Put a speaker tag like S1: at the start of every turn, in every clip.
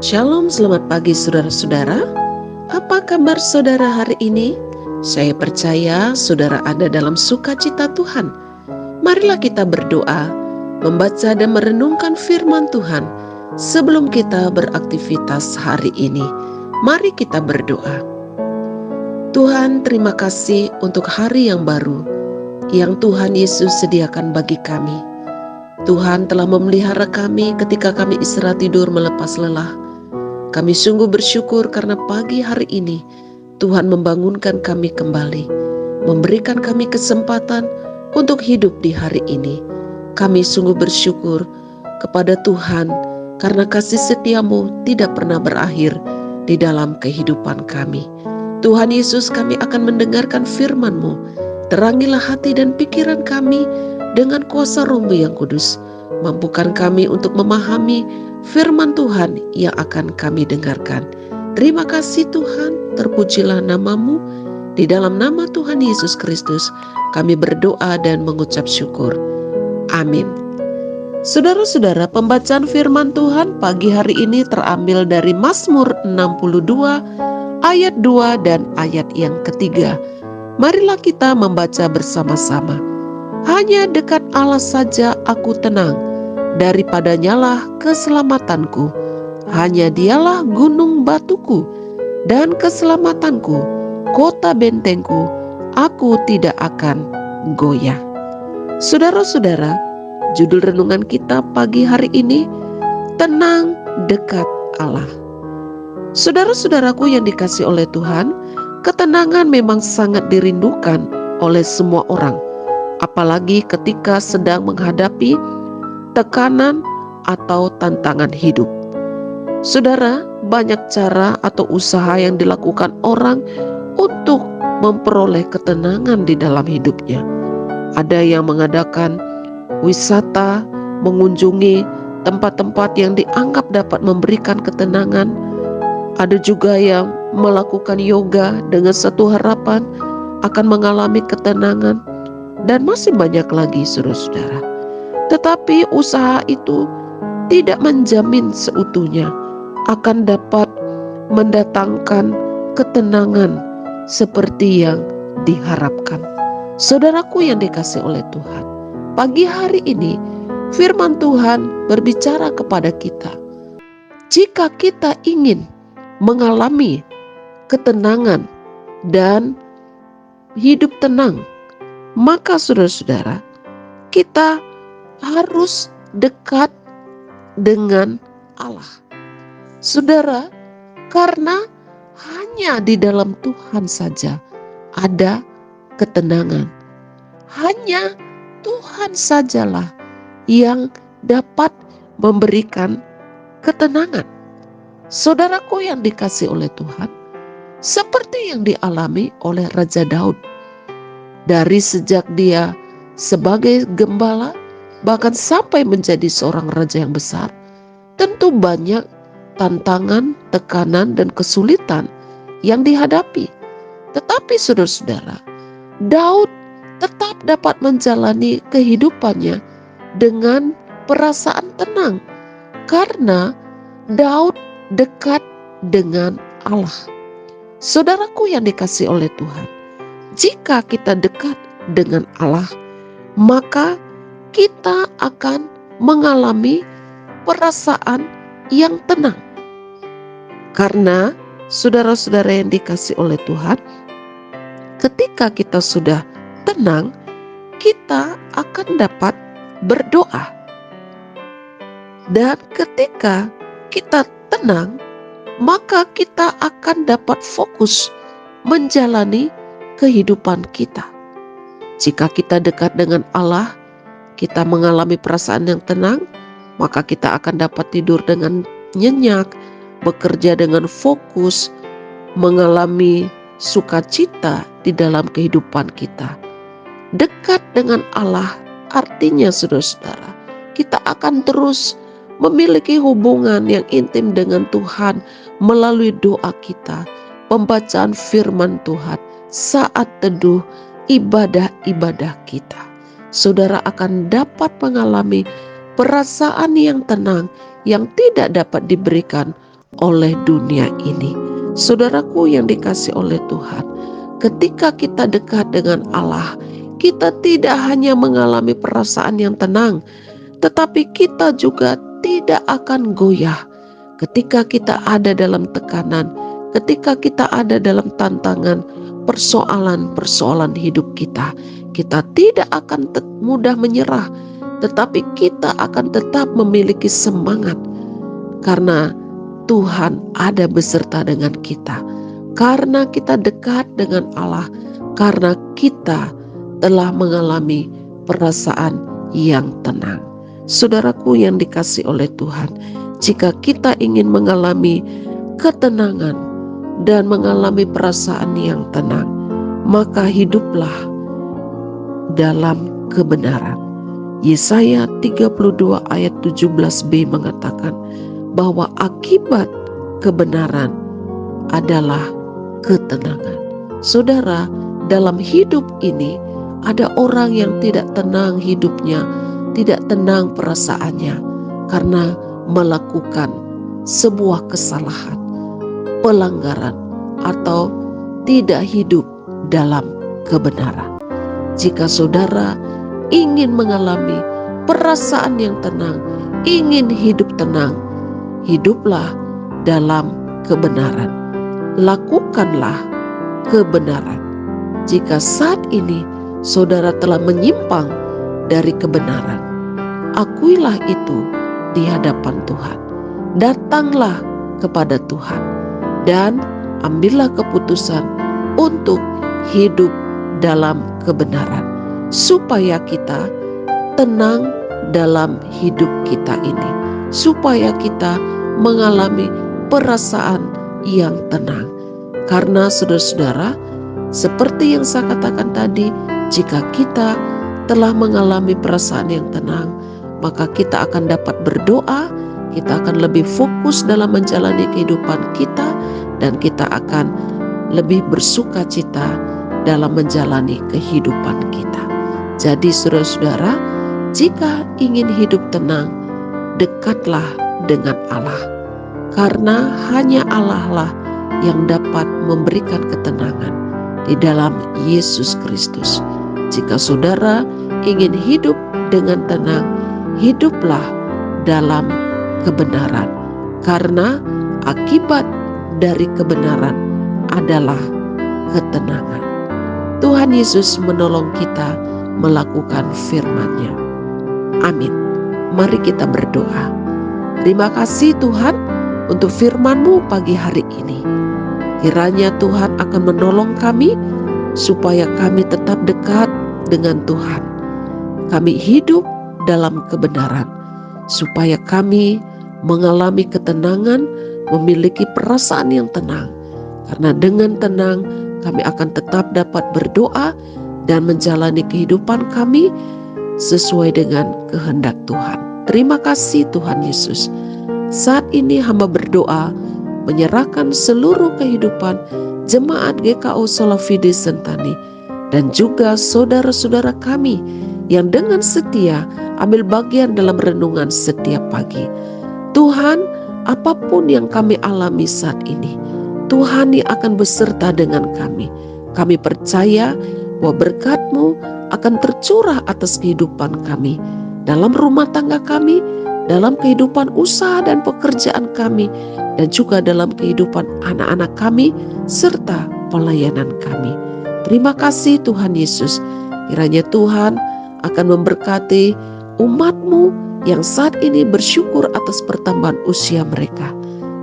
S1: Shalom, selamat pagi saudara-saudara. Apa kabar saudara hari ini? Saya percaya saudara ada dalam sukacita Tuhan. Marilah kita berdoa, membaca dan merenungkan firman Tuhan sebelum kita beraktivitas hari ini. Mari kita berdoa. Tuhan, terima kasih untuk hari yang baru yang Tuhan Yesus sediakan bagi kami. Tuhan telah memelihara kami ketika kami istirahat tidur melepas lelah. Kami sungguh bersyukur karena pagi hari ini Tuhan membangunkan kami kembali, memberikan kami kesempatan untuk hidup di hari ini. Kami sungguh bersyukur kepada Tuhan karena kasih setia-Mu tidak pernah berakhir di dalam kehidupan kami. Tuhan Yesus, kami akan mendengarkan firman-Mu. Terangilah hati dan pikiran kami dengan kuasa Roh-Mu yang kudus. Mampukan kami untuk memahami firman Tuhan yang akan kami dengarkan. Terima kasih Tuhan, terpujilah nama-Mu. Di dalam nama Tuhan Yesus Kristus kami berdoa dan mengucap syukur. Amin. Saudara-saudara, pembacaan firman Tuhan pagi hari ini terambil dari Mazmur 62 ayat 2 dan ayat yang ketiga. Marilah kita membaca bersama-sama. Hanya dekat Allah saja aku tenang, daripadanyalah keselamatanku. Hanya Dialah gunung batuku dan keselamatanku, kota bentengku, aku tidak akan goyah. Saudara-saudara, judul renungan kita pagi hari ini, tenang dekat Allah. Saudara-saudaraku yang dikasihi oleh Tuhan, ketenangan memang sangat dirindukan oleh semua orang, apalagi ketika sedang menghadapi tekanan atau tantangan hidup. Saudara, banyak cara atau usaha yang dilakukan orang untuk memperoleh ketenangan di dalam hidupnya. Ada yang mengadakan wisata, mengunjungi tempat-tempat yang dianggap dapat memberikan ketenangan. Ada juga yang melakukan yoga dengan satu harapan akan mengalami ketenangan. Dan masih banyak lagi saudara-saudara. Tetapi usaha itu tidak menjamin seutuhnya akan dapat mendatangkan ketenangan seperti yang diharapkan. Saudaraku yang dikasihi oleh Tuhan, pagi hari ini firman Tuhan berbicara kepada kita. Jika kita ingin mengalami ketenangan dan hidup tenang, maka saudara-saudara, kita harus dekat dengan Allah. Saudara, karena hanya di dalam Tuhan saja ada ketenangan. Hanya Tuhan sajalah yang dapat memberikan ketenangan. Saudaraku yang dikasihi oleh Tuhan, seperti yang dialami oleh Raja Daud. Dari sejak dia sebagai gembala, bahkan sampai menjadi seorang raja yang besar, tentu banyak tantangan, tekanan, dan kesulitan yang dihadapi. Tetapi saudara-saudara, Daud tetap dapat menjalani kehidupannya dengan perasaan tenang, karena Daud dekat dengan Allah. Saudaraku yang dikasihi oleh Tuhan, jika kita dekat dengan Allah, maka kita akan mengalami perasaan yang tenang. Karena saudara-saudara yang dikasihi oleh Tuhan, ketika kita sudah tenang, kita akan dapat berdoa. Dan ketika kita tenang, maka kita akan dapat fokus menjalani kehidupan kita. Jika kita dekat dengan Allah, kita mengalami perasaan yang tenang, maka kita akan dapat tidur dengan nyenyak, bekerja dengan fokus, mengalami sukacita di dalam kehidupan kita. Dekat dengan Allah artinya saudara-saudara, kita akan terus memiliki hubungan yang intim dengan Tuhan melalui doa kita, pembacaan firman Tuhan, saat teduh, ibadah-ibadah kita. Saudara akan dapat mengalami perasaan yang tenang yang tidak dapat diberikan oleh dunia ini. Saudaraku yang dikasihi oleh Tuhan, ketika kita dekat dengan Allah, kita tidak hanya mengalami perasaan yang tenang, tetapi kita juga tidak akan goyah. Ketika kita ada dalam tekanan, ketika kita ada dalam tantangan, persoalan-persoalan hidup kita tidak akan mudah menyerah, tetapi kita akan tetap memiliki semangat karena Tuhan ada beserta dengan kita, karena kita dekat dengan Allah, karena kita telah mengalami perasaan yang tenang. Saudaraku yang dikasihi oleh Tuhan, jika kita ingin mengalami ketenangan dan mengalami perasaan yang tenang, maka hiduplah dalam kebenaran. Yesaya 32 ayat 17b mengatakan bahwa akibat kebenaran adalah ketenangan. Saudara, dalam hidup ini ada orang yang tidak tenang hidupnya, tidak tenang perasaannya karena melakukan sebuah kesalahan, pelanggaran, atau tidak hidup dalam kebenaran. Jika saudara ingin mengalami perasaan yang tenang, ingin hidup tenang, hiduplah dalam kebenaran. Lakukanlah kebenaran. Jika saat ini saudara telah menyimpang dari kebenaran, akuilah itu di hadapan Tuhan. Datanglah kepada Tuhan dan ambillah keputusan untuk hidup dalam kebenaran, supaya kita tenang dalam hidup kita ini, supaya kita mengalami perasaan yang tenang. Karena saudara-saudara, seperti yang saya katakan tadi, jika kita telah mengalami perasaan yang tenang, maka kita akan dapat berdoa, kita akan lebih fokus dalam menjalani kehidupan kita, dan kita akan lebih bersuka cita dalam menjalani kehidupan kita. Jadi saudara-saudara, jika ingin hidup tenang, dekatlah dengan Allah. Karena hanya Allah lah yang dapat memberikan ketenangan di dalam Yesus Kristus. Jika saudara ingin hidup dengan tenang, hiduplah dalam kebenaran. Karena akibat dari kebenaran adalah ketenangan. Tuhan Yesus menolong kita melakukan firman-Nya. Amin. Mari kita berdoa. Terima kasih Tuhan untuk firman-Mu pagi hari ini. Kiranya Tuhan akan menolong kami supaya kami tetap dekat dengan Tuhan. Kami hidup dalam kebenaran, supaya kami mengalami ketenangan, memiliki perasaan yang tenang. Karena dengan tenang kami akan tetap dapat berdoa dan menjalani kehidupan kami sesuai dengan kehendak Tuhan. Terima kasih Tuhan Yesus. Saat ini hamba berdoa menyerahkan seluruh kehidupan jemaat GKO Solafide Sentani dan juga saudara-saudara kami yang dengan setia ambil bagian dalam renungan setiap pagi. Tuhan, apapun yang kami alami saat ini, Tuhan yang akan beserta dengan kami. Kami percaya bahwa berkat-Mu akan tercurah atas kehidupan kami, dalam rumah tangga kami, dalam kehidupan usaha dan pekerjaan kami, dan juga dalam kehidupan anak-anak kami, serta pelayanan kami. Terima kasih Tuhan Yesus. Kiranya Tuhan akan memberkati umat-Mu yang saat ini bersyukur atas pertambahan usia mereka.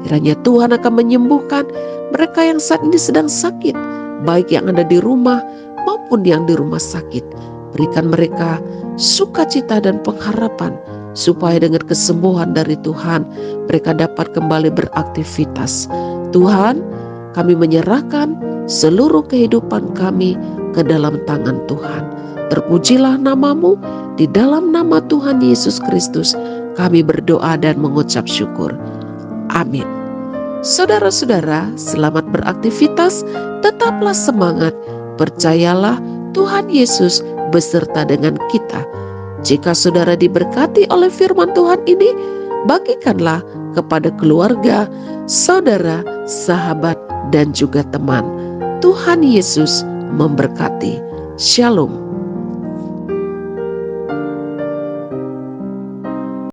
S1: Kiranya Tuhan akan menyembuhkan mereka yang saat ini sedang sakit, baik yang ada di rumah maupun yang di rumah sakit. Berikan mereka sukacita dan pengharapan, supaya dengan kesembuhan dari Tuhan mereka dapat kembali beraktivitas. Tuhan, kami menyerahkan seluruh kehidupan kami ke dalam tangan Tuhan. Terpujilah nama-Mu, di dalam nama Tuhan Yesus Kristus kami berdoa dan mengucap syukur. Amin. Saudara-saudara, selamat beraktivitas, tetaplah semangat, percayalah Tuhan Yesus beserta dengan kita. Jika saudara diberkati oleh firman Tuhan ini, bagikanlah kepada keluarga, saudara, sahabat, dan juga teman. Tuhan Yesus memberkati. Shalom.